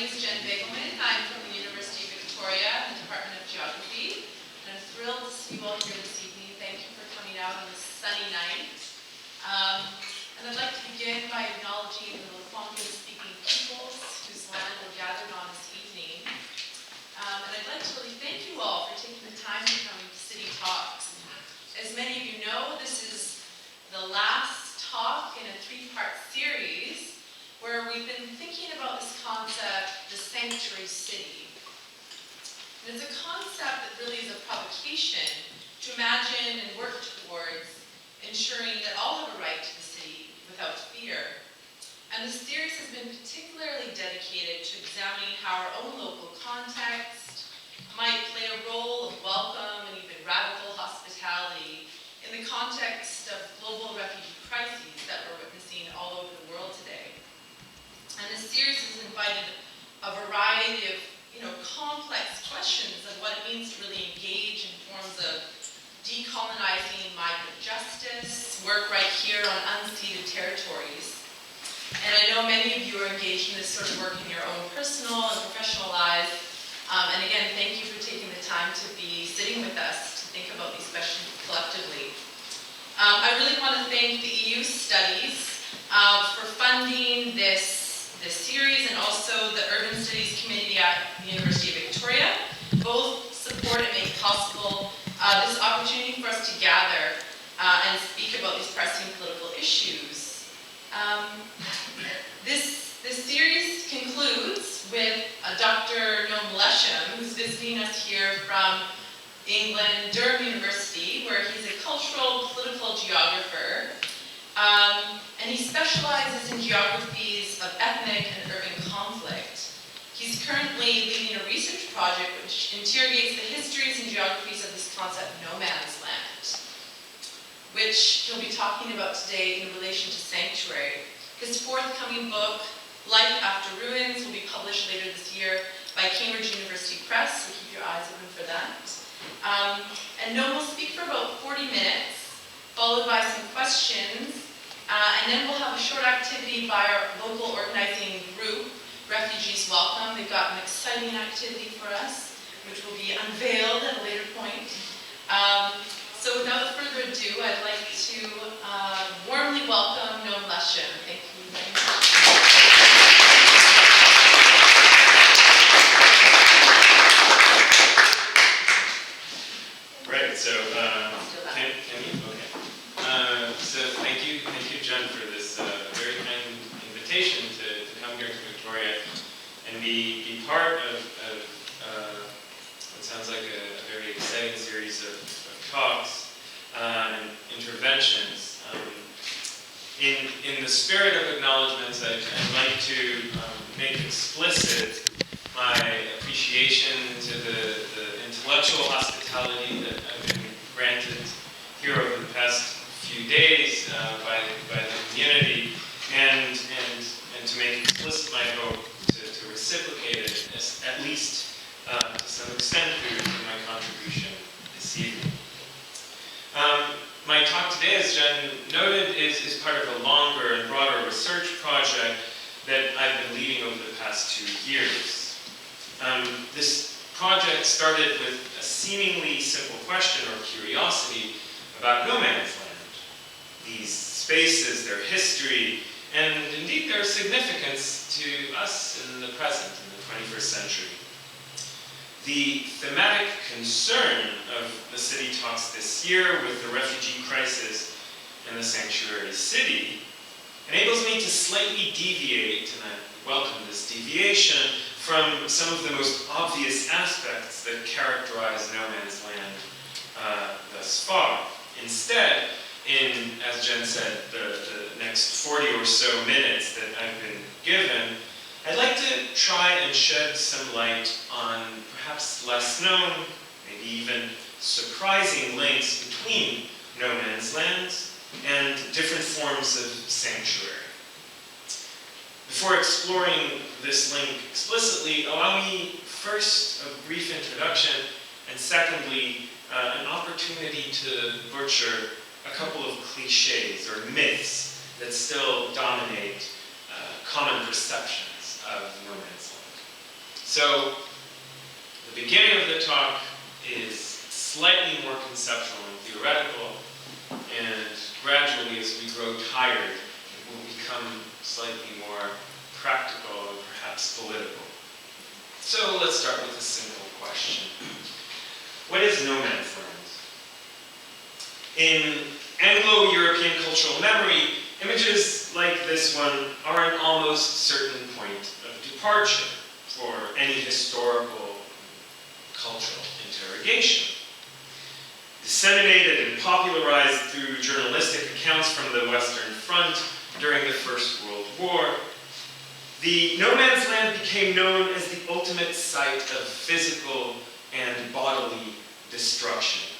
is Jen Begelman. I'm from the University of Victoria, the Department of Geography. And I'm thrilled to see you all here this evening. Thank you for coming out on this sunny night. And I'd like to begin by acknowledging the Algonquin-speaking peoples whose land we're gathered on this evening. And I'd like to really thank you all for taking the time to come to City Talks. As many of you know, this is the last talk in a three-part series where we've been thinking about this concept, the sanctuary city. And it's a concept that really is a provocation to imagine and work towards ensuring that all have a right to the city without fear. And the series has been particularly dedicated to examining how our own local context might play a role of welcome and even radical hospitality in the context of global refugee crises that we're witnessing all over the world today. And this series has invited a variety of, complex questions of what it means to really engage in forms of decolonizing migrant justice, work right here on unceded territories. And I know many of you are engaged in this sort of work in your own personal and professional lives. And again, thank you for taking the time to be sitting with us to think about these questions collectively. I really want to thank the EU Studies for funding this series, and also the Urban Studies Committee at the University of Victoria. Both support and make possible this opportunity for us to gather and speak about these pressing political issues. This series concludes with Dr. Noam Leshem, who's visiting us here from England, Durham University, where he's a cultural political geographer. And he specializes in geographies of ethnic and urban conflict. He's currently leading a research project which interrogates the histories and geographies of this concept, no man's land, which he'll be talking about today in relation to Sanctuary. His forthcoming book, Life After Ruins, will be published later this year by Cambridge University Press, so keep your eyes open for that. And Noam will speak for about 40 minutes, followed by some questions. And then we'll have a short activity by our local organizing group, Refugees Welcome. They've got an exciting activity for us, which will be unveiled at a later point. So without further ado, I'd like to warmly welcome Noam Leshem. Thank you very much. Right, so can you? Okay. So thank you, Jen, for this very kind invitation to come here to Victoria and be part of what sounds like a very exciting series of talks and interventions. In the spirit of acknowledgments, I'd like to make explicit my appreciation to the intellectual hospitality that I've been granted here over the past few days by the community, and to make explicit my hope to reciprocate it, at least to some extent through my contribution this evening. My talk today, as Jen noted, is part of a longer and broader research project that I've been leading over the past 2 years. This project started with a seemingly simple question or curiosity about no man's land. These spaces, their history, and indeed their significance to us in the present, in the 21st century. The thematic concern of the City Talks this year with the refugee crisis and the sanctuary city enables me to slightly deviate, and I welcome this deviation, from some of the most obvious aspects that characterize no man's land thus far. Instead, in, as Jen said, the next 40 or so minutes that I've been given, I'd like to try and shed some light on perhaps less known, maybe even surprising links between no man's lands and different forms of sanctuary. Before exploring this link explicitly, allow me first a brief introduction, and secondly, an opportunity to butcher a couple of cliches or myths that still dominate common perceptions of no man's land. So, the beginning of the talk is slightly more conceptual and theoretical, and gradually as we grow tired, it will become slightly more practical and perhaps political. So let's start with a simple question. What is no man's land? In Anglo-European cultural memory, images like this one are an almost certain point of departure for any historical, cultural interrogation. Disseminated and popularized through journalistic accounts from the Western Front during the First World War, the no man's land became known as the ultimate site of physical and bodily destruction.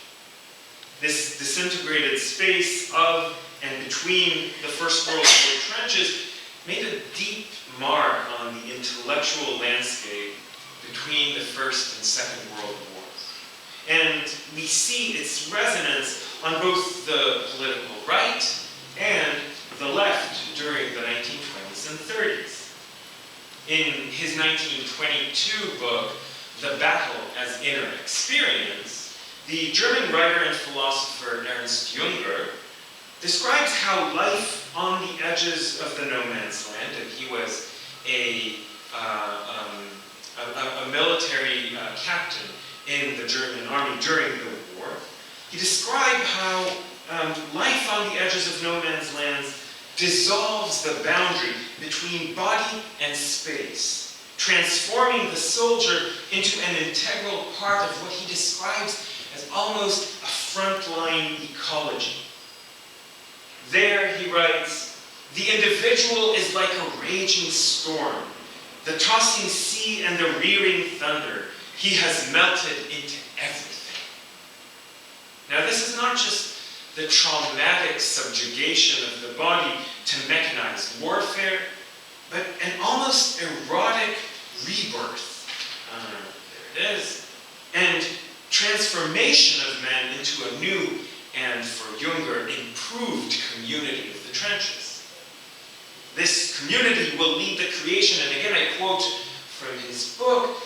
This disintegrated space of and between the First World War trenches made a deep mark on the intellectual landscape between the First and Second World Wars. And we see its resonance on both the political right and the left during the 1920s and 30s. In his 1922 book, The Battle as Inner Experience, the German writer and philosopher Ernst Jünger describes how life on the edges of the no man's land, and he was a military captain in the German army during the war, he described how life on the edges of no man's lands dissolves the boundary between body and space, transforming the soldier into an integral part of what he describes as almost a frontline ecology. There, he writes, the individual is like a raging storm, the tossing sea and the rearing thunder. He has melted into everything. Now, this is not just the traumatic subjugation of the body to mechanized warfare, but an almost erotic rebirth. There it is. And transformation of men into a new and, for Jünger, improved community of the trenches. This community will lead the creation, and again I quote from his book,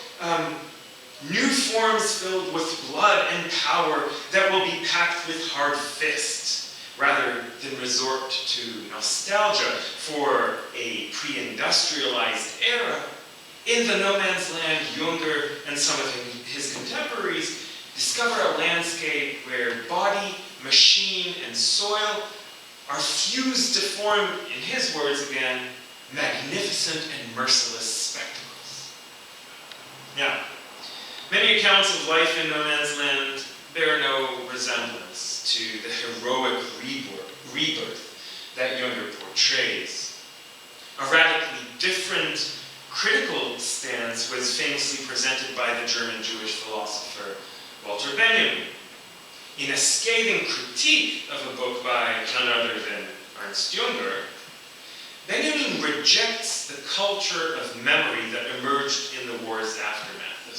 new forms filled with blood and power that will be packed with hard fists, rather than resort to nostalgia for a pre-industrialized era. In the no man's land, Jünger and some of his contemporaries discover a landscape where body, machine, and soil are fused to form, in his words again, magnificent and merciless spectacles. Now, many accounts of life in no man's land bear no resemblance to the heroic rebirth that Jünger portrays. A radically different critical stance was famously presented by the German Jewish philosopher Walter Benjamin. In a scathing critique of a book by none other than Ernst Jünger, Benjamin rejects the culture of memory that emerged in the war's aftermath, the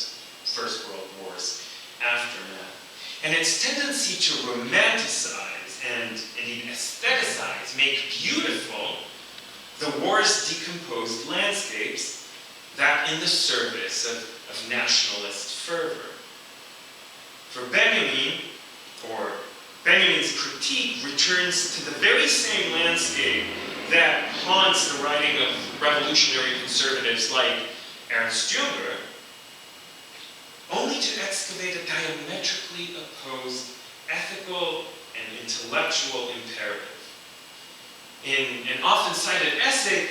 First World War's aftermath, and its tendency to romanticize and indeed aestheticize, make beautiful the war's decomposed landscapes, that in the service of nationalist fervor. For Benjamin, or Benjamin's critique returns to the very same landscape that haunts the writing of revolutionary conservatives like Ernst Jünger, only to excavate a diametrically opposed ethical and intellectual imperative. In an often cited essay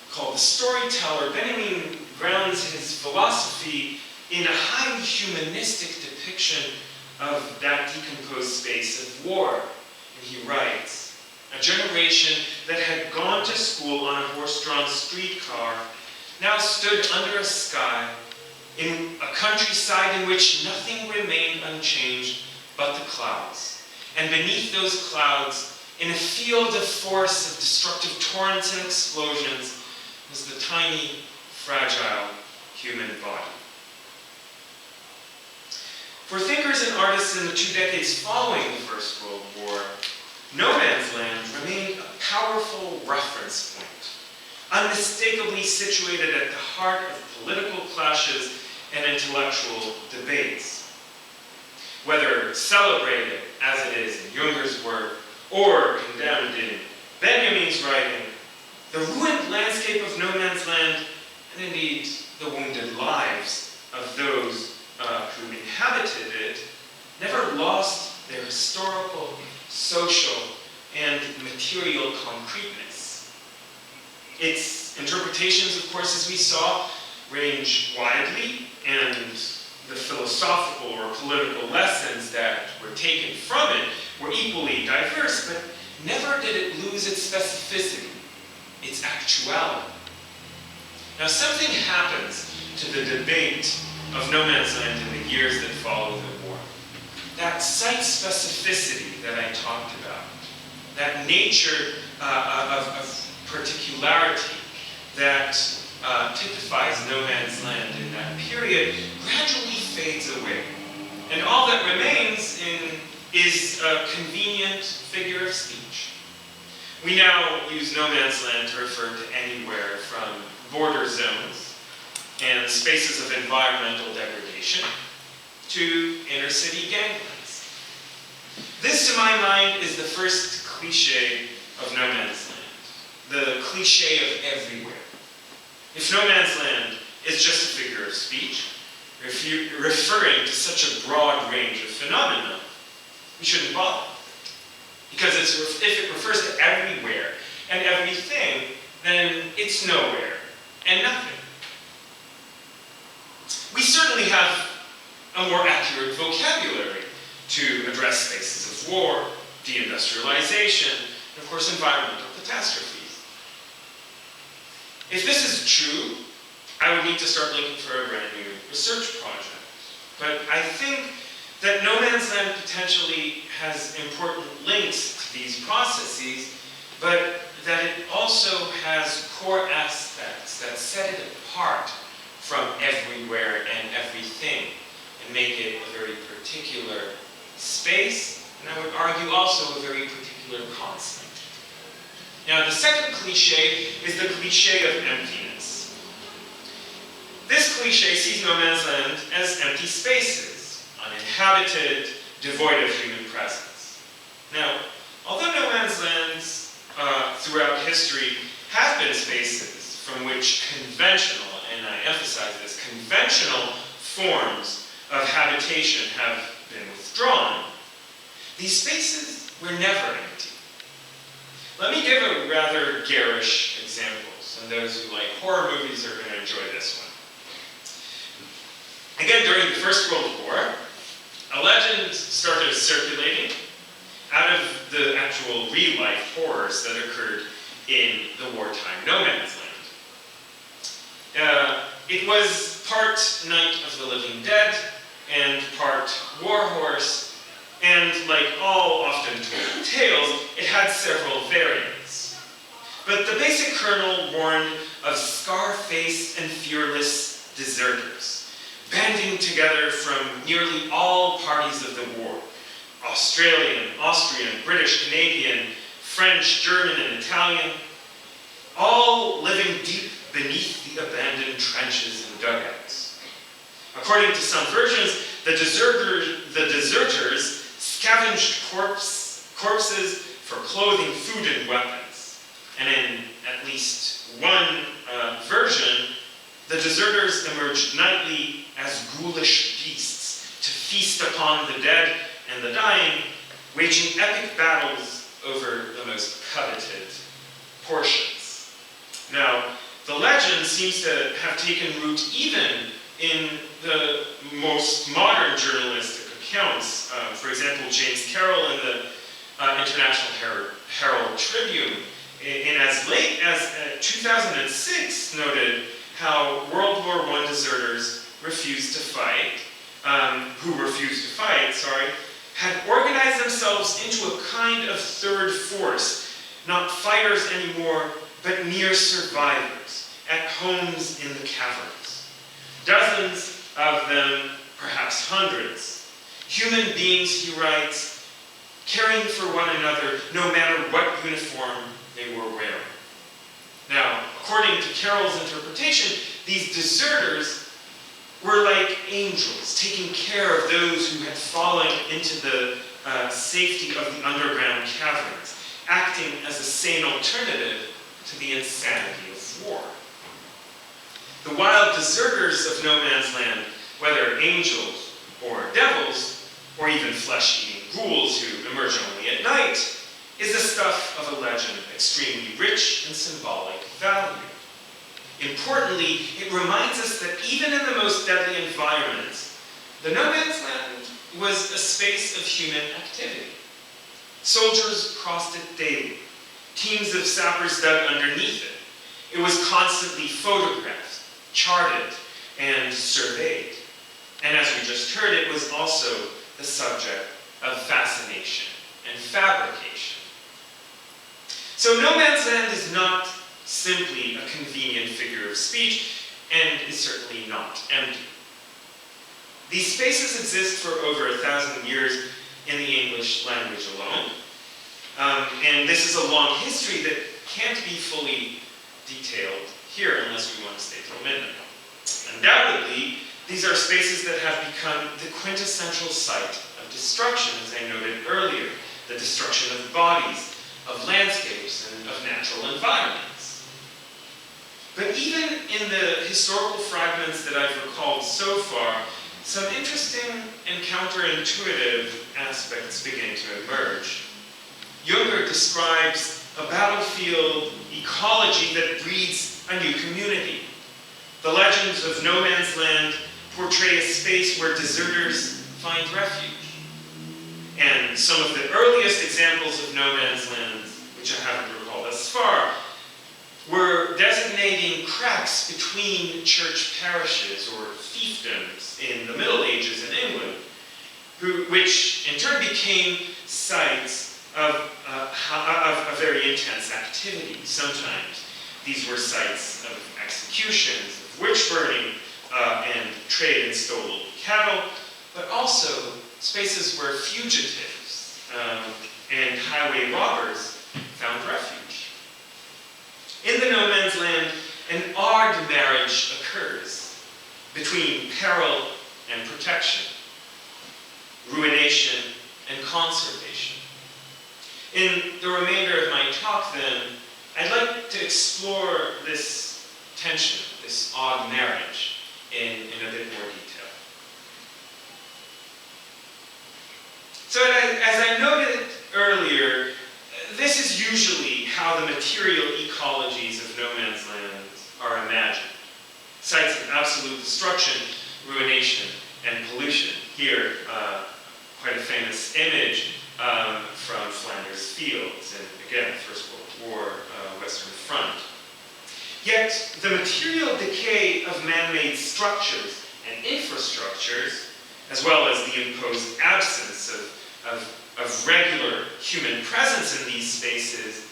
called The Storyteller, Benjamin grounds his philosophy in a highly humanistic depiction of that decomposed space of war. And he writes, a generation that had gone to school on a horse-drawn streetcar now stood under a sky in a countryside in which nothing remained unchanged but the clouds. And beneath those clouds, in a field of force of destructive torrents and explosions, was the tiny, fragile human body. For thinkers and artists in the 2 decades following the First World War, no man's land remained a powerful reference point, unmistakably situated at the heart of political clashes and intellectual debates. Whether celebrated, as it is in Junger's work, or condemned in Benjamin's writing, the ruined landscape of no man's land, and indeed the wounded lives of those who inhabited it, never lost their historical, social, and material concreteness. Its interpretations, of course, as we saw, range widely, and the philosophical or political lessons that were taken from it were equally diverse, but never did it lose its specificity, its actuality. Now, something happens to the debate of no man's land in the years that follow the war. That site specificity that I talked about, that nature of particularity that typifies no man's land in that period, gradually fades away. And all that remains is a convenient figure of speech. We now use no man's land to refer to anywhere from border zones and spaces of environmental degradation to inner-city ganglands. This, to my mind, is the first cliche of no man's land, the cliche of everywhere. If no man's land is just a figure of speech, referring to such a broad range of phenomena, we shouldn't bother. Because if it refers to everywhere and everything, then it's nowhere and nothing. We certainly have a more accurate vocabulary to address spaces of war, deindustrialization, and of course environmental catastrophes. If this is true, I would need to start looking for a brand new research project. But I think that no man's land potentially has important links to these processes, but that it also has core aspects that set it apart from everywhere and everything, and make it a very particular space, and I would argue also a very particular concept. Now, the second cliche is the cliche of emptiness. This cliche sees no man's land as empty spaces, uninhabited, devoid of human presence. Now, although no man's lands throughout history have been spaces from which conventional, and I emphasize this, conventional forms of habitation have been withdrawn, these spaces were never empty. Let me give a rather garish examples, and those who like horror movies are going to enjoy this one. Again, during the First World War, a legend started circulating out of the actual real-life horrors that occurred in the wartime no man's land. It was part Night of the Living Dead and part War Horse, and like all often told tales, it had several variants. But the basic kernel warned of scar-faced and fearless deserters, banding together from nearly all parties of the war: Australian, Austrian, British, Canadian, French, German, and Italian, all living deep beneath the abandoned trenches and dugouts. According to some versions, the deserters scavenged corpses for clothing, food, and weapons. And in at least one version, the deserters emerged nightly as ghoulish beasts to feast upon the dead and the dying, waging epic battles over the most coveted portions. Now, the legend seems to have taken root even in the most modern journalistic accounts. For example, James Carroll in the International Herald Tribune, in as late as 2006, noted how World War I deserters who refused to fight, had organized themselves into a kind of third force, not fighters anymore, but mere survivors, at homes in the caverns. Dozens of them, perhaps hundreds. Human beings, he writes, caring for one another no matter what uniform they were wearing. Now, according to Carroll's interpretation, these deserters were like angels, taking care of those who had fallen into the safety of the underground caverns, acting as a sane alternative to the insanity of war. The wild deserters of no man's land, whether angels or devils, or even flesh-eating ghouls who emerge only at night, is the stuff of a legend extremely rich in symbolic value. Importantly, it reminds us that even in the most deadly environments, the no man's land was a space of human activity. Soldiers crossed it daily. Teams of sappers dug underneath it. It was constantly photographed, charted, and surveyed. And as we just heard, it was also the subject of fascination and fabrication. So no man's land is not simply a convenient figure of speech, and is certainly not empty. These spaces exist for over 1,000 years in the English language alone, and this is a long history that can't be fully detailed here unless we want to stay till midnight. Undoubtedly, these are spaces that have become the quintessential site of destruction, as I noted earlier, the destruction of bodies, of landscapes, and of natural environments. But even in the historical fragments that I've recalled so far, some interesting and counterintuitive aspects begin to emerge. Junger describes a battlefield ecology that breeds a new community. The legends of no man's land portray a space where deserters find refuge. And some of the earliest examples of no man's land, which I haven't recalled thus far, were designating cracks between church parishes or fiefdoms in the Middle Ages in England, which in turn became sites of a very intense activity. Sometimes these were sites of executions, of witch burning, and trade in stolen cattle, but also spaces where fugitives and highway robbers found refuge. In the no man's land, an odd marriage occurs between peril and protection, ruination and conservation. In the remainder of my talk, then, I'd like to explore this tension, this odd marriage, in a bit more detail. So as I noted earlier, this is usually how the material ecologies of no man's land are imagined. Sites of absolute destruction, ruination, and pollution. Here, quite a famous image from Flanders Fields, and again, First World War, Western Front. Yet, the material decay of man-made structures and infrastructures, as well as the imposed absence of regular human presence in these spaces,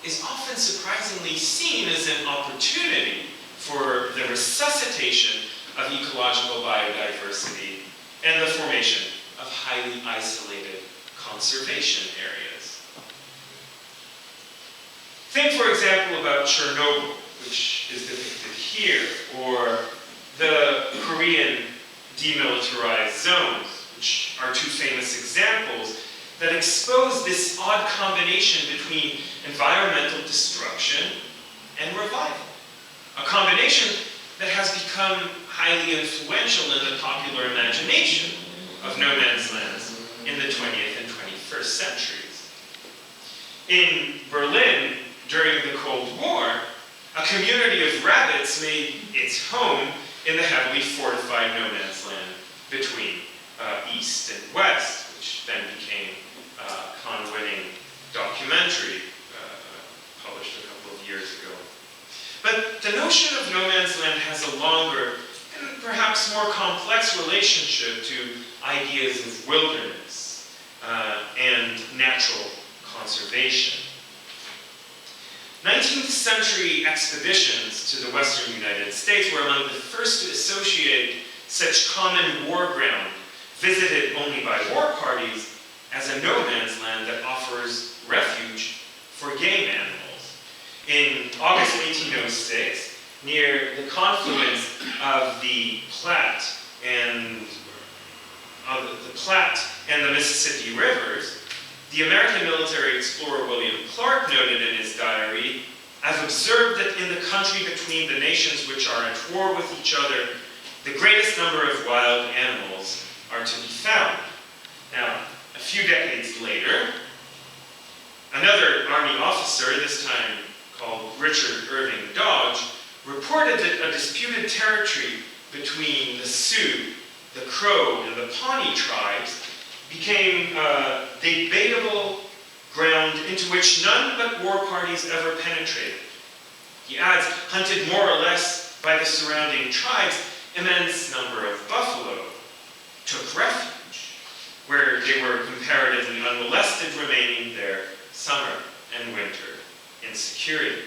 is often surprisingly seen as an opportunity for the resuscitation of ecological biodiversity and the formation of highly isolated conservation areas. Think, for example, about Chernobyl, which is depicted here, or the Korean demilitarized zones, which are two famous examples that expose this odd combination between environmental destruction and revival. A combination that has become highly influential in the popular imagination of no man's lands in the 20th and 21st centuries. In Berlin, during the Cold War, a community of rabbits made its home in the heavily fortified no man's land between East and West, which then became a Cannes-winning documentary published a couple of years ago. But the notion of no man's land has a longer and perhaps more complex relationship to ideas of wilderness and natural conservation. 19th century expeditions to the western United States were among the first to associate such common war ground, visited only by war parties, as a no man's land that offers refuge for game animals. in August 1806, near the confluence of the Platte and the Mississippi rivers, the American military explorer William Clark noted in his diary, "I've observed that in the country between the nations which are at war with each other, the greatest number of wild animals are to be found." Now, a few decades later, another Army officer, this time called Richard Irving Dodge, reported that a disputed territory between the Sioux, the Crow, and the Pawnee tribes became a debatable ground into which none but war parties ever penetrated. He adds, hunted more or less by the surrounding tribes, immense number of buffalo took refuge, where they were comparatively unmolested, remaining there summer and winter in security.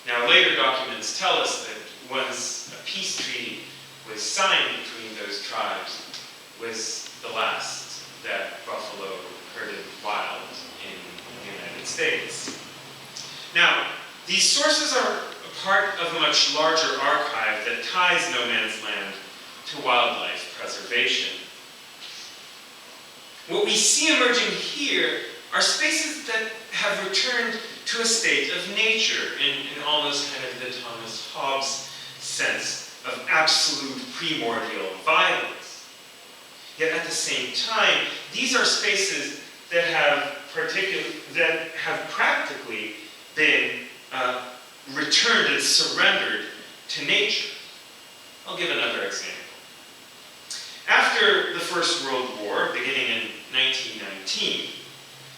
Now, later documents tell us that once a peace treaty was signed between those tribes, was the last that buffalo herded wild in the United States. Now, these sources are a part of a much larger archive that ties no man's land to wildlife preservation. What we see emerging here are spaces that have returned to a state of nature in almost kind of the Thomas Hobbes sense of absolute primordial violence. Yet at the same time, these are spaces that have practically been returned and surrendered to nature. I'll give another example. After the First World War, beginning in 1919,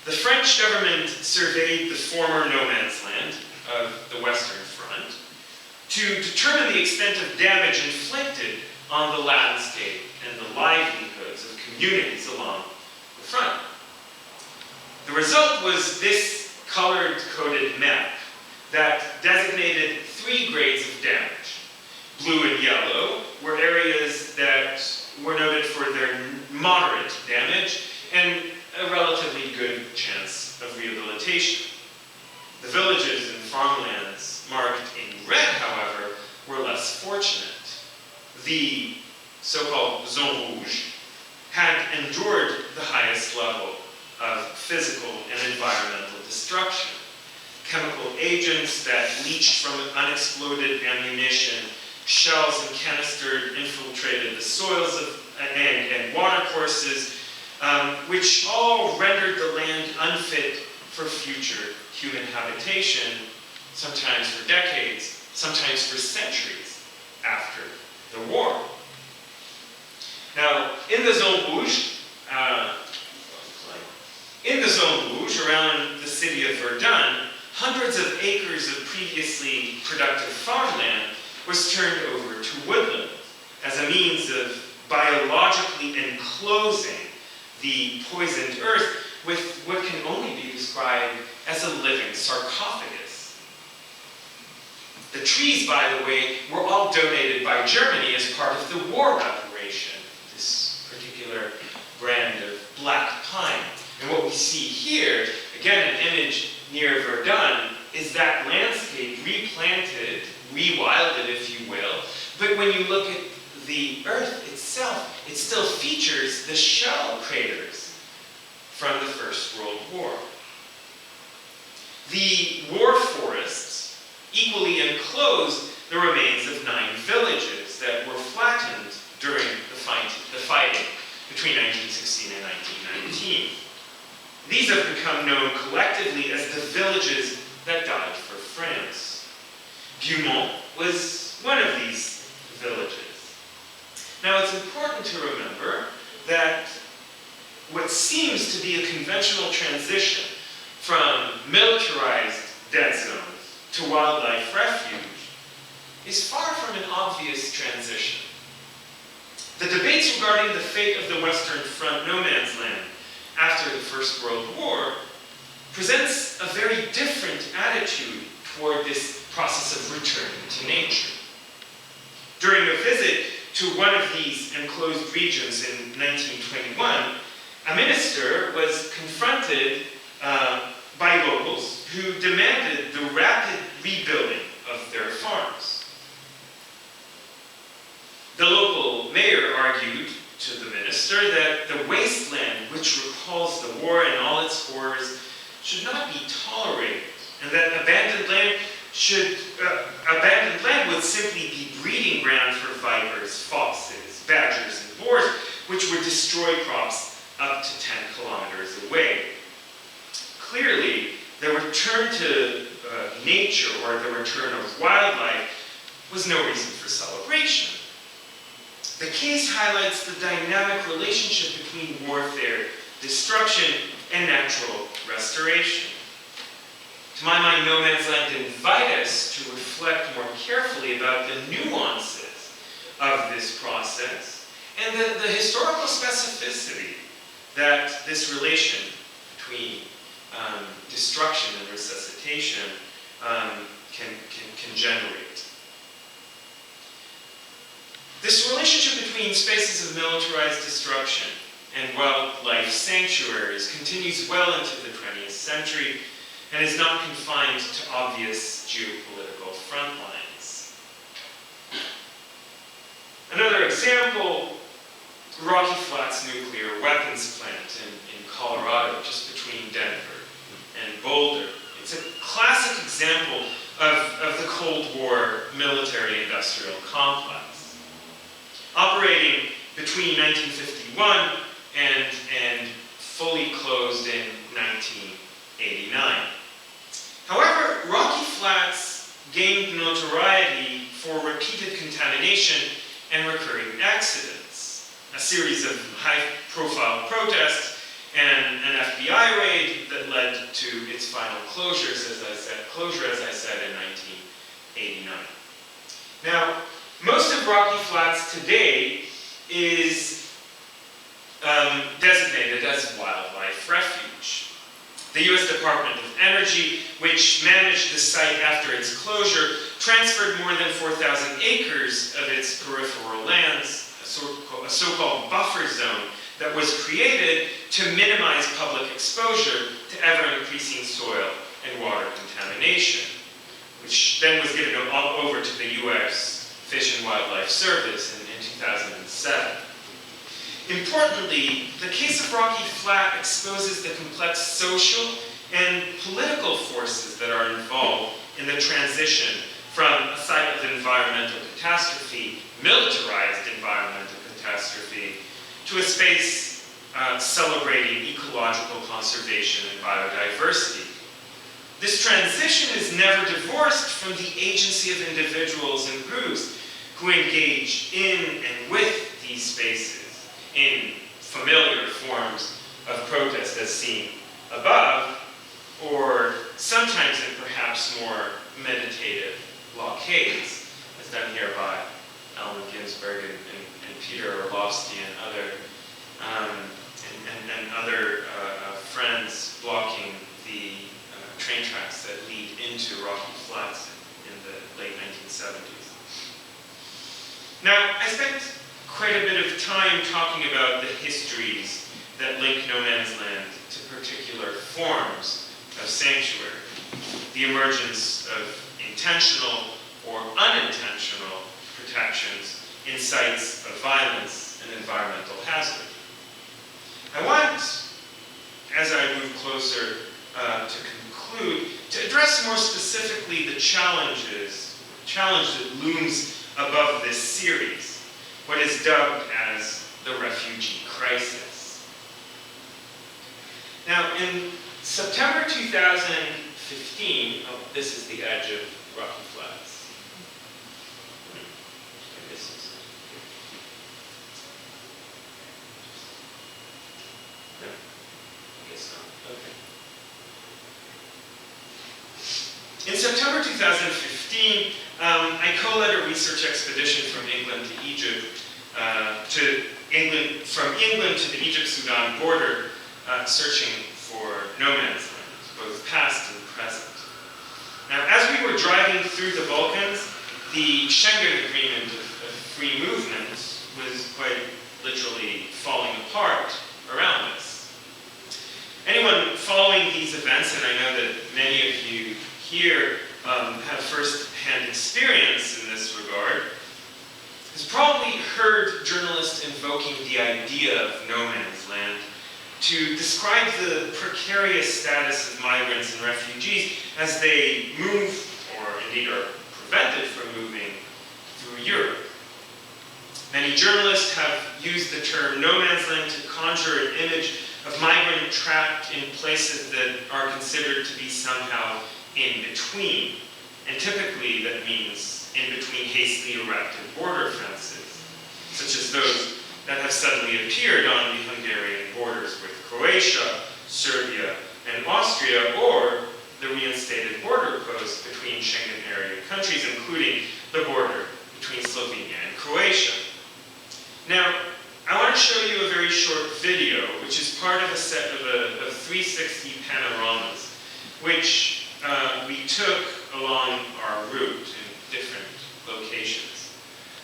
the French government surveyed the former no man's land of the Western Front to determine the extent of damage inflicted on the landscape and the livelihoods of communities along the front. The result was this colored-coded map that designated 3 grades of damage. Blue and yellow were areas that were noted for their moderate damage and a relatively good chance of rehabilitation. The villages and farmlands marked in red, however, were less fortunate. The so-called zone rouge had endured the highest level of physical and environmental destruction. Chemical agents that leached from unexploded ammunition, shells and canisters infiltrated the soils and watercourses, which all rendered the land unfit for future human habitation, sometimes for decades, sometimes for centuries after the war. Now, in the zone rouge, around the city of Verdun, hundreds of acres of previously productive farmland was turned over to woodland as a means of biologically enclosing the poisoned earth with what can only be described as a living sarcophagus. The trees, by the way, were all donated by Germany as part of the war reparation, this particular brand of black pine. And what we see here, again, an image near Verdun, is that landscape replanted, rewilded, if you will. But when you look at the earth itself, it still features the shell craters from the First World War. The war forests equally enclosed the remains of 9 villages that were flattened during the fighting between 1916 and 1919. These have become known collectively as the villages that died for France. Beaumont was one of these villages. Now, it's important to remember that what seems to be a conventional transition from militarized dead zones to wildlife refuge is far from an obvious transition. The debates regarding the fate of the Western Front no man's land after the First World War presents a very different attitude toward this process of returning to nature. During a visit to one of these enclosed regions in 1921, a minister was confronted by locals who demanded the rapid rebuilding of their farms. The local mayor argued to the minister that the wasteland which recalls the war and all its horrors should not be tolerated, and that abandoned land would simply be breeding ground for vipers, foxes, badgers, and boars, which would destroy crops up to 10 kilometers away. Clearly, the return to nature, or the return of wildlife, was no reason for celebration. The case highlights the dynamic relationship between warfare, destruction, and natural restoration. To my mind, No Man's Land invite us to reflect more carefully about the nuances of this process and the historical specificity that this relation between destruction and resuscitation can generate. This relationship between spaces of militarized destruction and wildlife sanctuaries continues well into the 20th century and is not confined to obvious geopolitical front lines. Another example, Rocky Flats nuclear weapons plant in Colorado, just between Denver and Boulder. It's a classic example of the Cold War military-industrial complex. Operating between 1951 and fully closed in 1989. However, Rocky Flats gained notoriety for repeated contamination and recurring accidents, a series of high-profile protests, and an FBI raid that led to its final closure, as I said, in 1989. Now, most of Rocky Flats today is designated as wildlife refuge. The U.S. Department of Energy, which managed the site after its closure, transferred more than 4,000 acres of its peripheral lands, a so-called buffer zone, that was created to minimize public exposure to ever-increasing soil and water contamination, which then was given over to the U.S. Fish and Wildlife Service in 2007. Importantly, the case of Rocky Flat exposes the complex social and political forces that are involved in the transition from a site of environmental catastrophe, militarized environmental catastrophe, to a space celebrating ecological conservation and biodiversity. This transition is never divorced from the agency of individuals and groups who engage in and with these spaces in familiar forms of protest as seen above, or sometimes in perhaps more meditative blockades, as done here by Allen Ginsberg and Peter Orlovsky and other friends blocking the train tracks that lead into Rocky Flats in the late 1970s. Now, I spent quite a bit of time talking about the histories that link No Man's Land to particular forms of sanctuary, the emergence of intentional or unintentional protections in sites of violence and environmental hazard. I want, as I move closer to conclude, to address more specifically the challenge that looms above this series, what is dubbed as the Refugee Crisis. Now, in September 2015, this is the edge of Rocky Flats. No, I guess not. Okay. In September 2015, I co-led a research expedition from England to Egypt, from England to the Egypt-Sudan border, searching for no man's land, both past and present. Now, as we were driving through the Balkans, the Schengen Agreement of free movement was quite literally falling apart around us. Anyone following these events, and I know that many of you here have heard journalists invoking the idea of no man's land to describe the precarious status of migrants and refugees as they move, or indeed are prevented from moving, through Europe. Many journalists have used the term no man's land to conjure an image of migrants trapped in places that are considered to be somehow in between. And typically that means in between hastily erected border fences, such as those that have suddenly appeared on the Hungarian borders with Croatia, Serbia, and Austria, or the reinstated border post between Schengen area countries, including the border between Slovenia and Croatia. Now, I want to show you a very short video, which is part of a set of 360 panoramas, which we took along our route in different locations.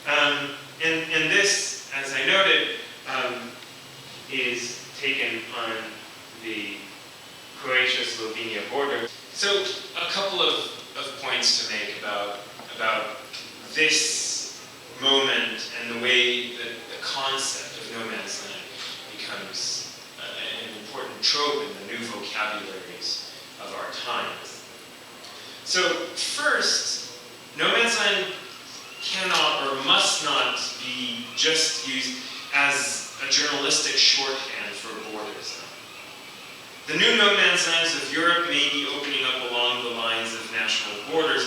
And this, as I noted, is taken on the Croatia-Slovenia border. So a couple of points to make about this moment and the way that the concept of no man's land becomes an important trope in the new vocabularies of our times. So first, no man's land cannot or must not be just used as a journalistic shorthand for borders. The new no man's lands of Europe may be opening up along the lines of national borders,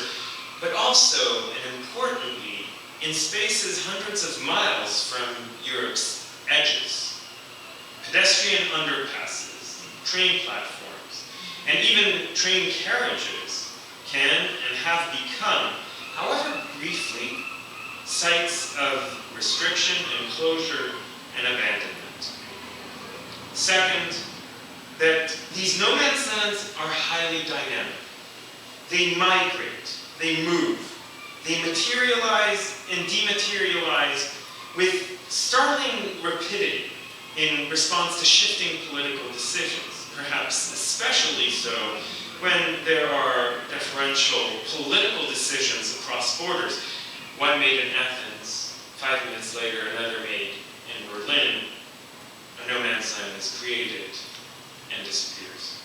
but also, and importantly, in spaces hundreds of miles from Europe's edges. Pedestrian underpasses, train platforms, and even train carriages can and have become, however briefly, sites of restriction, enclosure, and abandonment. Second, that these no man's lands are highly dynamic. They migrate, they move, they materialize and dematerialize with startling rapidity in response to shifting political decisions, perhaps especially so when there are differential political decisions across borders. One made in Athens, 5 minutes later another made in Berlin. A no man's land is created and disappears.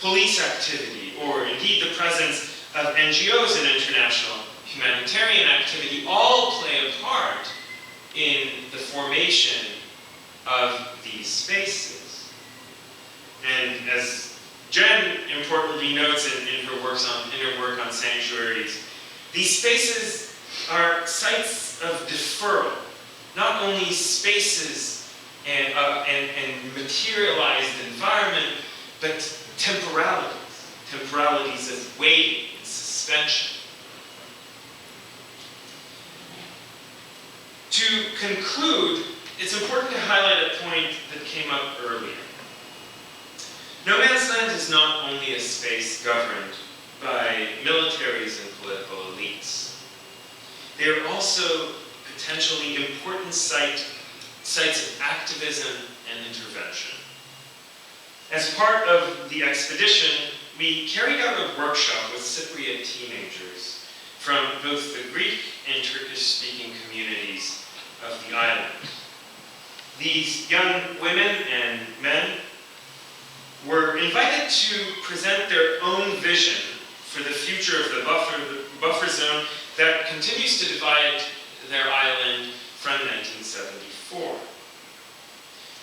Police activity, or indeed the presence of NGOs and international humanitarian activity, all play a part in the formation of these spaces. And as Jen importantly notes in her work on sanctuaries, these spaces are sites of deferral, not only spaces and materialized environment, but temporalities of waiting and suspension. To conclude, it's important to highlight a point that came up earlier. No man's land is not only a space governed by militaries and political elites. They are also potentially important sites of activism and intervention. As part of the expedition, we carried out a workshop with Cypriot teenagers from both the Greek and Turkish-speaking communities of the island. These young women and men were invited to present their own vision for the future of the buffer zone that continues to divide their island from 1974.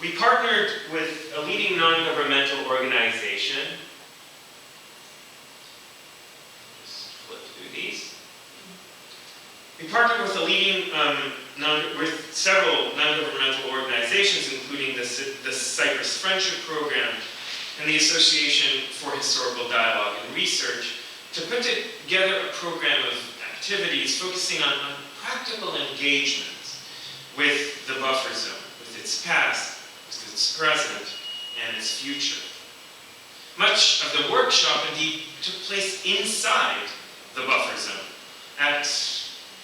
We partnered with a leading non-governmental organization. Just flip through these. We partnered with with several non-governmental organizations, including the Cyprus Friendship Program and the Association for Historical Dialogue and Research, to put together a program of activities focusing on practical engagement with the buffer zone, with its past, with its present, and its future. Much of the workshop, indeed, took place inside the buffer zone, at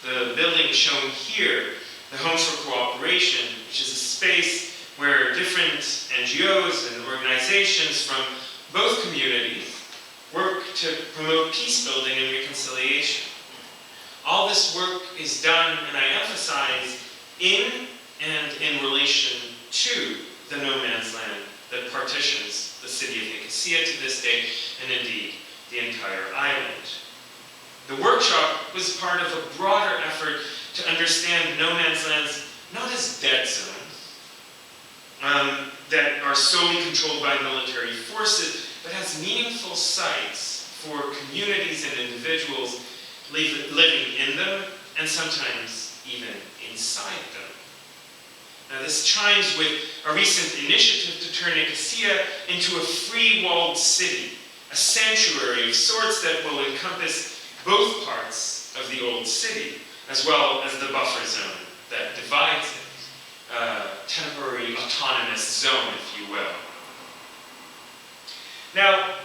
the building shown here, the Homes for Cooperation, which is a space where different NGOs and organizations from both communities work to promote peace building and reconciliation. all this work is done, and I emphasize, in and in relation to the no man's land that partitions the city of Nicosia to this day, and indeed the entire island. The workshop was part of a broader effort to understand no man's lands not as dead zones that are solely controlled by military forces, but as meaningful sites for communities and individuals living in them, and sometimes even inside them. Now, this chimes with a recent initiative to turn Nicosia into a free-walled city, a sanctuary of sorts that will encompass both parts of the old city, as well as the buffer zone that divides it, a temporary autonomous zone, if you will. Now,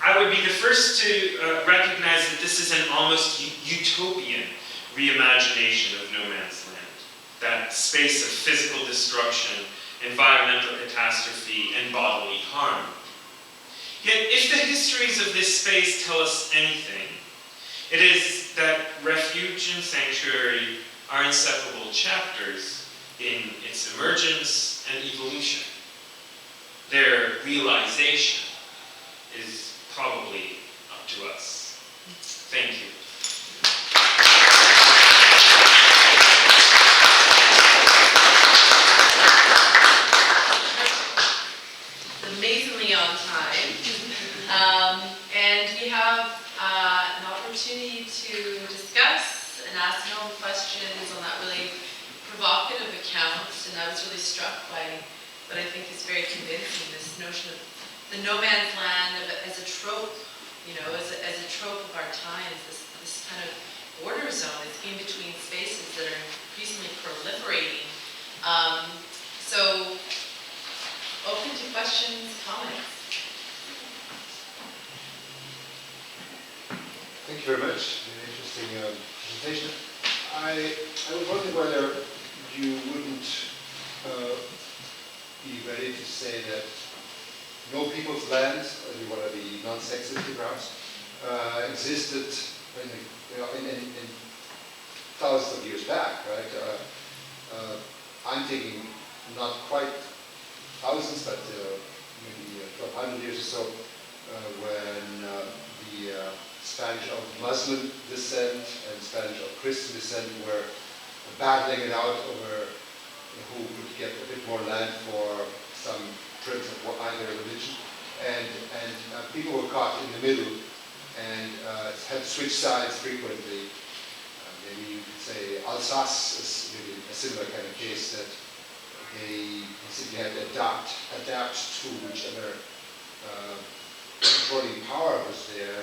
I would be the first to recognize that this is an almost utopian reimagination of no man's land, that space of physical destruction, environmental catastrophe, and bodily harm. Yet, if the histories of this space tell us anything, it is that refuge and sanctuary are inseparable chapters in its emergence and evolution. Their realization is probably up to us. Thank you. Amazingly on time. And we have an opportunity to discuss and ask Noam questions on that really provocative account. And I was really struck by what I think is very convincing, this notion of the no man's land as a trope, as a trope of our times, this kind of border zone, this in-between spaces that are increasingly proliferating. So, open to questions, comments. Thank you very much. An interesting presentation. I was wondering whether you wouldn't be ready to say that no people's land, one of the non-sexist perhaps, existed in thousands of years back, right? I'm thinking not quite thousands, but maybe 1,200 years or so, when the Spanish of Muslim descent and Spanish of Christian descent were battling it out over who could get a bit more land for some prince of either religion, and people were caught in the middle and had to switch sides frequently. Maybe you could say Alsace is maybe a similar kind of case, that they simply had to adapt to whichever controlling power was there,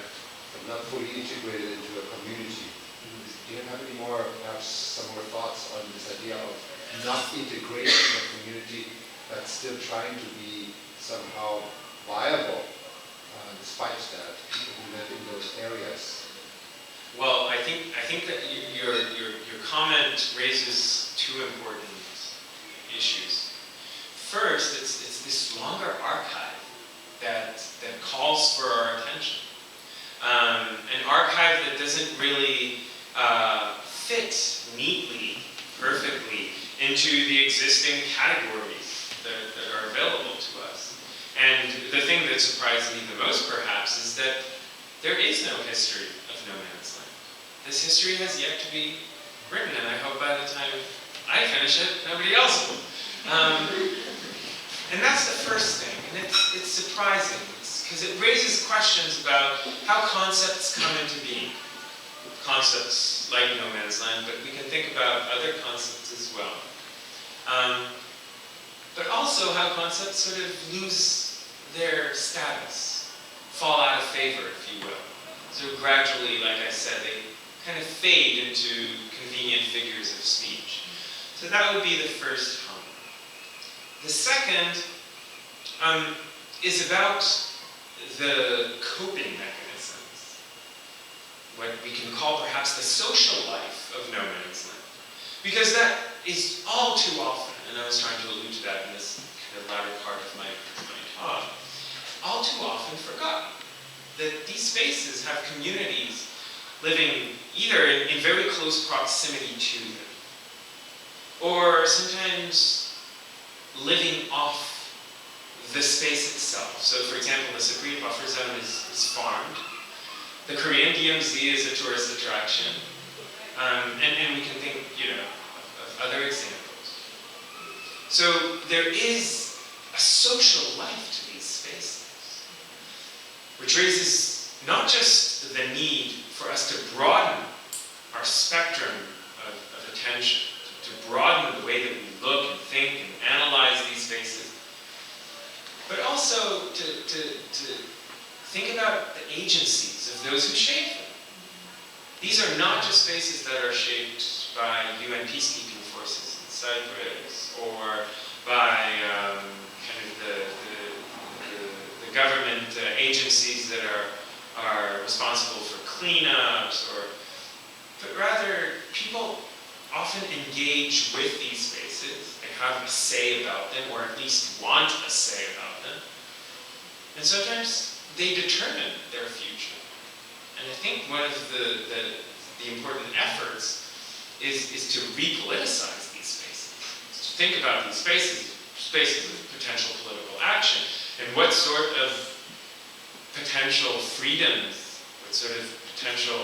but not fully integrated into a community. Do you have any more, perhaps some more thoughts on this idea of not integrating a community, but still trying to be somehow viable, despite that, people who live in those areas? Well, I think that your comment raises two important issues. First, it's this longer archive that calls for our attention. An archive that doesn't really fit neatly, perfectly, into the existing categories that are available to us. And the thing that surprised me the most, perhaps, is that there is no history of no man's land. This history has yet to be written, and I hope by the time I finish it, nobody else will. And that's the first thing, and it's surprising, because it raises questions about how concepts come into being. Concepts like no man's land, but we can think about other concepts as well. But also how concepts sort of lose their status, fall out of favor, if you will. So gradually, like I said, they kind of fade into convenient figures of speech. So that would be the first hum. The second is about the coping mechanisms, what we can call perhaps the social life of no man's land. Because that is all too often, and I was trying to allude to that in this kind of latter part of my talk, all too often forgotten. That these spaces have communities living either in very close proximity to them, or sometimes living off the space itself. So for example, the Cypriot buffer zone is farmed. The Korean DMZ is a tourist attraction. And we can think, of other examples. So there is a social life to these spaces, which raises not just the need for us to broaden our spectrum of attention, to broaden the way that we look and think and analyze these spaces, but also to think about the agencies of those who shape them. These are not just spaces that are shaped by UN peacekeeping forces in Cyprus, or by the government agencies that are responsible for cleanups, but rather people often engage with these spaces. They have a say about them, or at least want a say about them. And sometimes they determine their future. And I think one of the important efforts is to repoliticize these spaces, to think about these spaces of potential political action, and what sort of potential freedoms, what sort of potential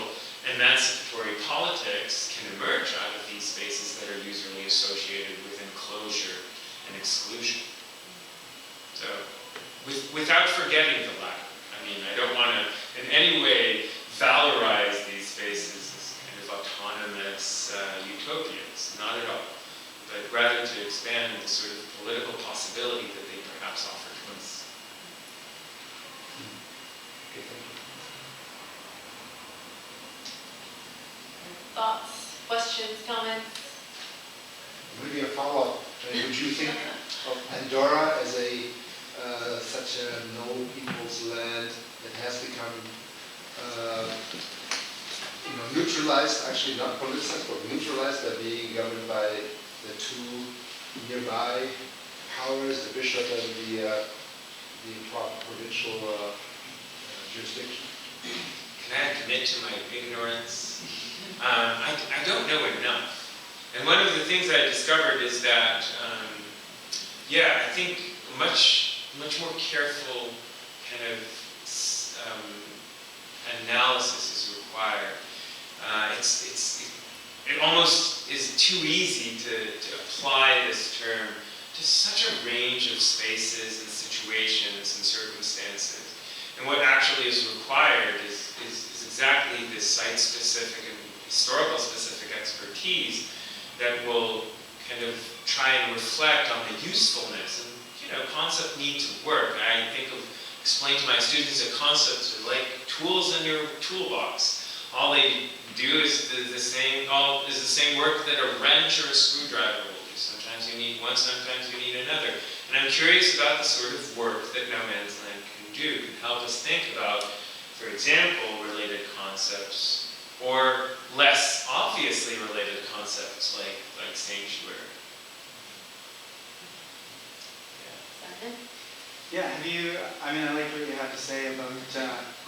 emancipatory politics can emerge out of these spaces that are usually associated with enclosure and exclusion. So, without forgetting the latter. I mean, I don't want to in any way valorize these spaces as kind of autonomous utopias, not at all, but rather to expand the sort of political possibility that they perhaps offer to us. Okay, thank you. Thoughts, questions, comments? Maybe a follow-up. Would you think of Andorra as such a no people's land that has become neutralized, actually not politicized, but neutralized by being governed by the two nearby powers, the bishop and the provincial jurisdiction? Can I admit to my ignorance? I don't know enough. And one of the things I discovered is that, I think much more careful kind of analysis is required. It almost is too easy to apply this term to such a range of spaces and situations and circumstances. And what actually is required is exactly this site-specific and historical-specific expertise that will kind of try and reflect on the usefulness. And, concepts need to work. I think of explain to my students that concepts are like tools in your toolbox. All they do is the same work that a wrench or a screwdriver will do. Sometimes you need one, sometimes you need another. And I'm curious about the sort of work that No Man's Land can do, can help us think about, for example, related concepts, or less obviously related concepts like sanctuary. Yeah, I like what you had to say about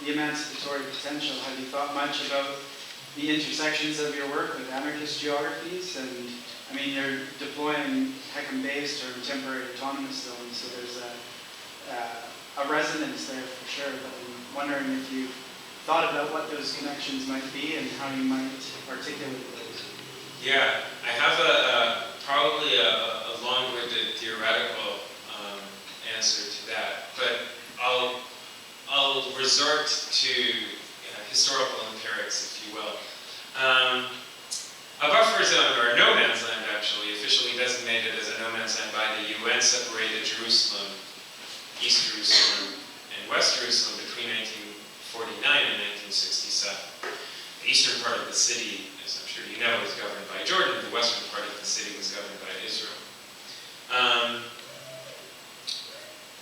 the emancipatory potential. Have you thought much about the intersections of your work with anarchist geographies? And you're deploying HECM-based or temporary autonomous zones, so there's a resonance there for sure. But I'm wondering if you thought about what those connections might be and how you might articulate those. Yeah, I have probably a long-winded theoretical answer to that, but I'll resort to historical empirics, if you will. A buffer zone, or a no man's land actually, officially designated as a no man's land by the UN, separated Jerusalem, East Jerusalem, and West Jerusalem between 1949 and 1967. The eastern part of the city, as I'm sure you know, was governed by Jordan. The western part of the city was governed by Israel.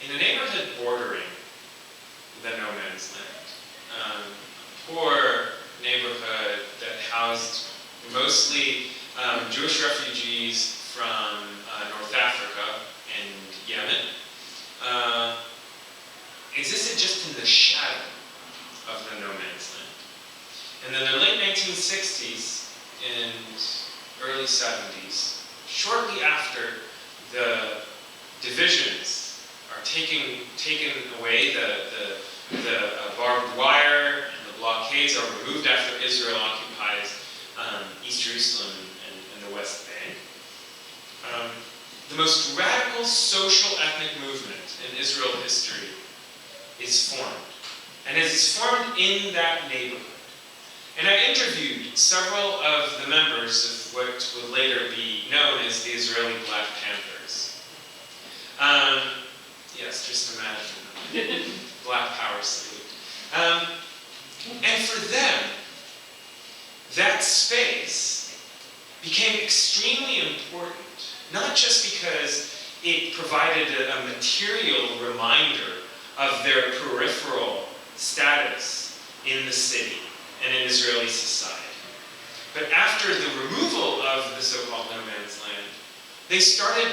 In a neighborhood bordering the no man's land, a poor neighborhood that housed mostly Jewish refugees from North Africa and Yemen, existed just in the shadow of the no man's land. And in the late 1960s and early 70s, shortly after the divisions are taken away, the barbed wire and the blockades are removed after Israel occupies East Jerusalem and the West Bank. The most radical social ethnic movement in Israel history is formed. And it is formed in that neighborhood. And I interviewed several of the members of what would later be known as the Israeli Black Panthers. Yes, just imagine. Black power salute. And for them, that space became extremely important, not just because it provided a material reminder of their peripheral status in the city and in Israeli society. But after the removal of the so-called no man's land, they started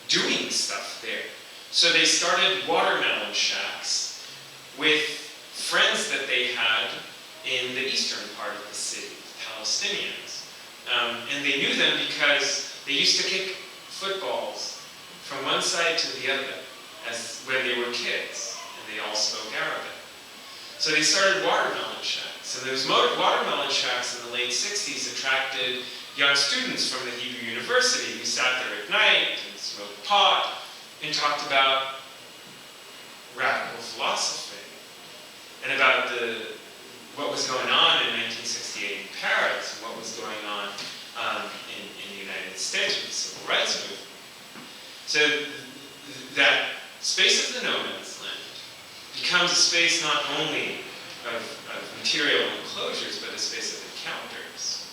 doing stuff there. So they started watermelon shacks with friends that they had in the eastern part of the city, Palestinians. And they knew them because they used to kick footballs from one side to the other when they were kids, and they all spoke Arabic. So they started watermelon shacks. And those watermelon shacks in the late 60s attracted young students from the Hebrew University who sat there at night and smoked pot and talked about radical philosophy and about what was going on in 1968 in Paris and what was going on in the United States with the Civil Rights Movement. So that space of the no man's land becomes a space not only of material enclosures, but a space of encounters.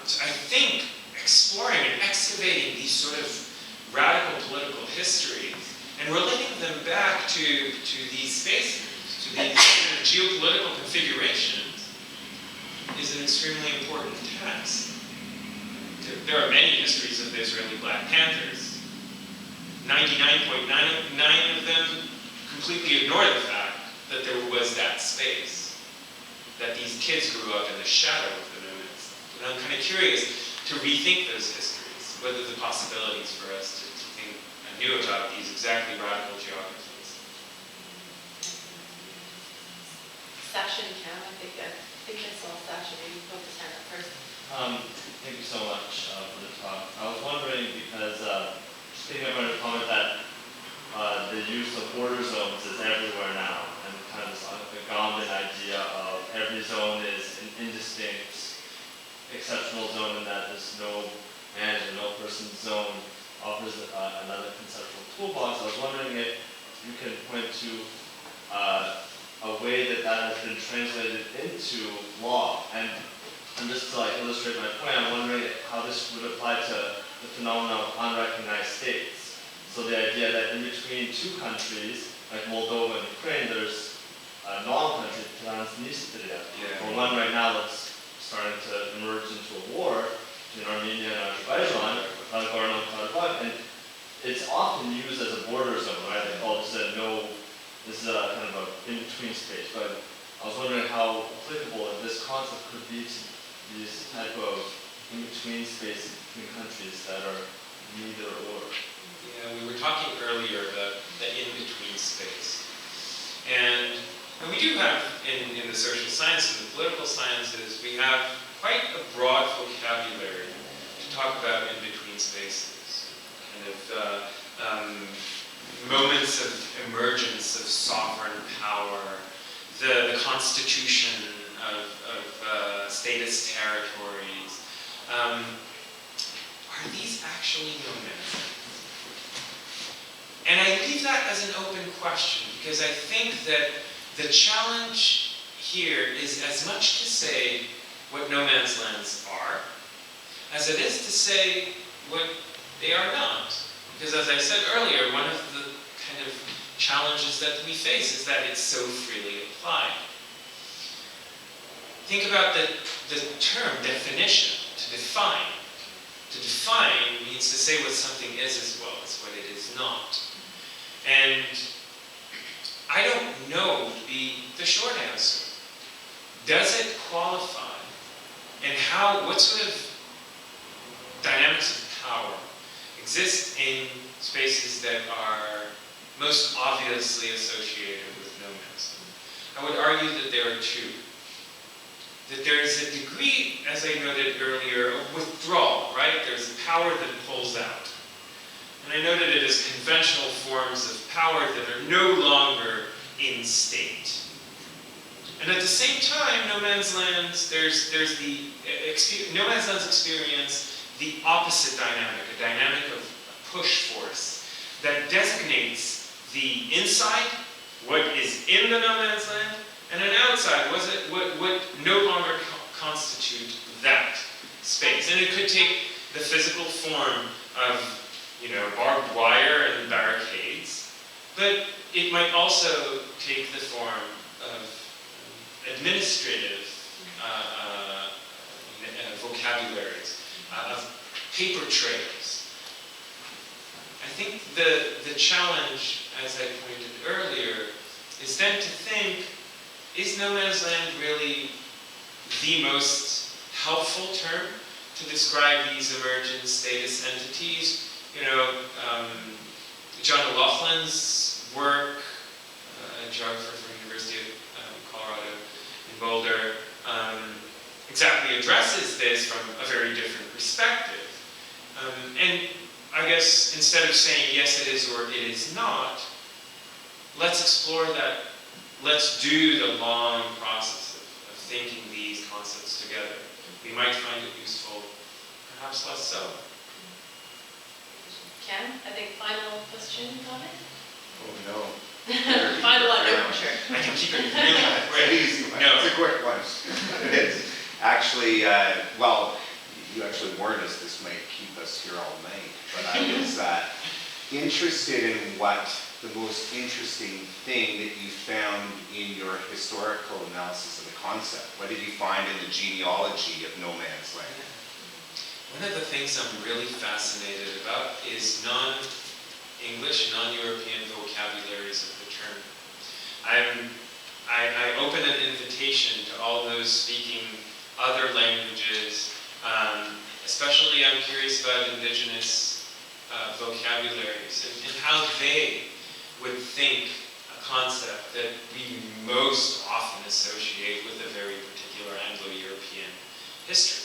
So I think exploring and excavating these sort of radical political histories and relating them back to these spaces, to these geopolitical configurations, is an extremely important task. There are many histories of the Israeli Black Panthers. 99.99 of them completely ignore the fact that there was that space, that these kids grew up in the shadow of the no man's land. And I'm kind of curious to rethink those histories, whether the possibilities for us to think anew about these exactly radical geographies. Sachin, Cam, I think I saw Sachin. Maybe you put his hand up first. Thank you so much for the talk. I was wondering because just thinking about a comment that the use of border zones is everywhere now, and kind of this Agamben idea of every zone is an indistinct, exceptional zone, and that there's no manager, no person's zone offers another conceptual toolbox. I was wondering if you can point to a way that has been translated into law. And just to illustrate my point, I'm wondering how this would apply to the phenomenon of unrecognized states. So the idea that in between two countries, like Moldova and Ukraine, there's a non-country, Transnistria, or one right now that's starting to emerge into a war between Armenia and Azerbaijan, and it's often used as a border zone, right? They call this this is a kind of an in-between space. But I was wondering how applicable this concept could be to these type of in-between spaces between countries that are neither or. Yeah, we were talking earlier about the in-between space. And we do have, in the social sciences and the political sciences, we have quite a broad vocabulary to talk about in-between spaces. Kind of moments of emergence of sovereign power, the constitution of statist territories. Are these actually no man's land? And I leave that as an open question because I think that the challenge here is as much to say what no man's lands are as it is to say what they are not. Because as I said earlier, one of the kind of challenges that we face is that it's so freely applied. Think about the term definition, to define. To define means to say what something is as well as what it is not. And I don't know the short answer. Does it qualify and what sort of dynamics of power exist in spaces that are most obviously associated with no man's land. I would argue that there are two. That there is a degree, as I noted earlier, of withdrawal, right? There's a power that pulls out. And I noted it as conventional forms of power that are no longer in state. And at the same time, no man's lands, there's the no man's lands experience the opposite dynamic, a dynamic of push force that designates the inside, what is in the no man's land, and an outside, what no longer constitute that space. And it could take the physical form of, barbed wire and barricades, but it might also take the form of administrative vocabularies, of paper trails. I think the challenge, as I pointed earlier, is then to think, is no man's land really the most helpful term to describe these emergent status entities? John O'Loughlin's work, a geographer from the University of Colorado in Boulder, exactly addresses this from a very different perspective. And I guess instead of saying yes it is or it is not, let's explore that. Let's do the long process of thinking these concepts together. We might find it useful, perhaps less so. Ken, I think final question, comment? Oh, no. Final one, no, sure. I can keep it really quick. It's an easy one. No. It's a quick one. It's actually, well, you actually warned us this might keep us here all night, but I was interested in what the most interesting thing that you found in your historical analysis of the concept. What did you find in the genealogy of no man's land? One of the things I'm really fascinated about is non-English, non-European vocabularies of the term. I open an invitation to all those speaking other languages, especially I'm curious about indigenous vocabularies and how they would think a concept that we most often associate with a very particular Anglo-European history.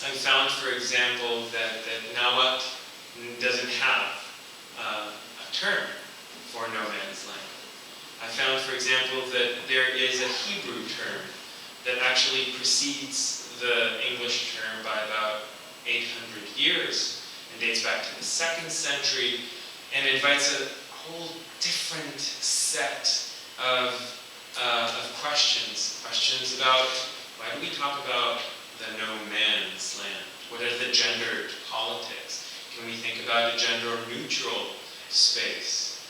I found, for example, that Nahuatl doesn't have a term for no man's land. I found, for example, that there is a Hebrew term that actually precedes the English term by about 800 years and dates back to the 2nd century and invites a whole different set of questions about why do we talk about the no man's land? What are the gendered politics? Can we think about a gender-neutral space?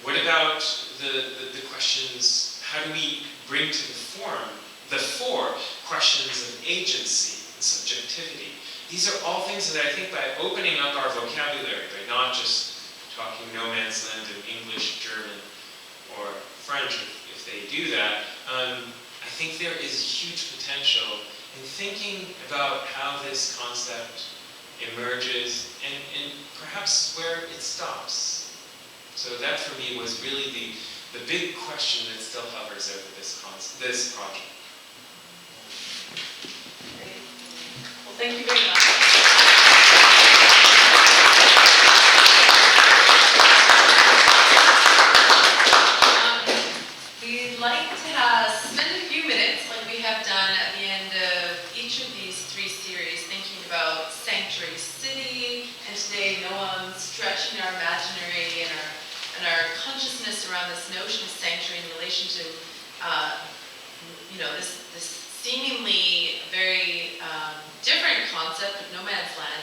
What about the questions, how do we bring to the fore questions of agency and subjectivity? These are all things that I think by opening up our vocabulary, by not just talking no man's land in English, German, or French, if they do that, I think there is huge potential in thinking about how this concept emerges and perhaps where it stops. So that for me was really the big question that still hovers over this project. Great. Well, thank you very much. We'd like to spend a few minutes, like we have done at the end of each of these 3 series, thinking about sanctuary city, and today Noam stretching our imaginary and our consciousness around this notion of sanctuary in relation to, this seemingly very different concept of no man's land